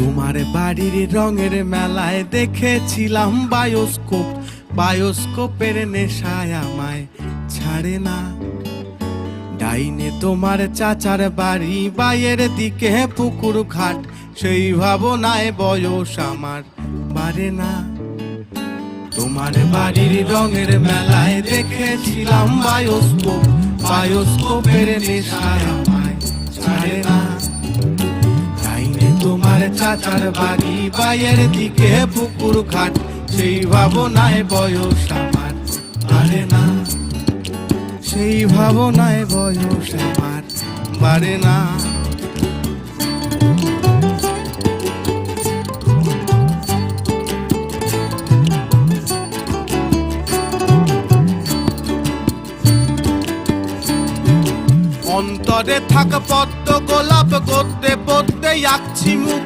তোমার বাড়ির রঙের মেলায় দেখেছিলাম বায়োস্কোপ, বায়োস্কোপের নেশায় আমায় ছাড়ে না। ডাইনে তোমার চাচার বাড়ি, বাইয়ের দিকে পুকুর ঘাট, সেই ভাবনায় বয়স আমার বাড়ে না। তোমার বাড়ির রঙের মেলায় দেখেছিলাম বায়োস্কোপ, বায়োস্কোপের নেশায় আমায় ছাড়ে না। ডাইনে তোমার চাচার বাড়ি, বাইয়ের দিকে পুকুর ঘাট, সেই ভাবনায় বয়স আমার বাড়ে না। সেই ভাবনায় বয়স আমার বাড়ে না। অন্তরে থাক পদ্ম গোলাপ, গদ্যে পদ্যে আঁকছি মুখ,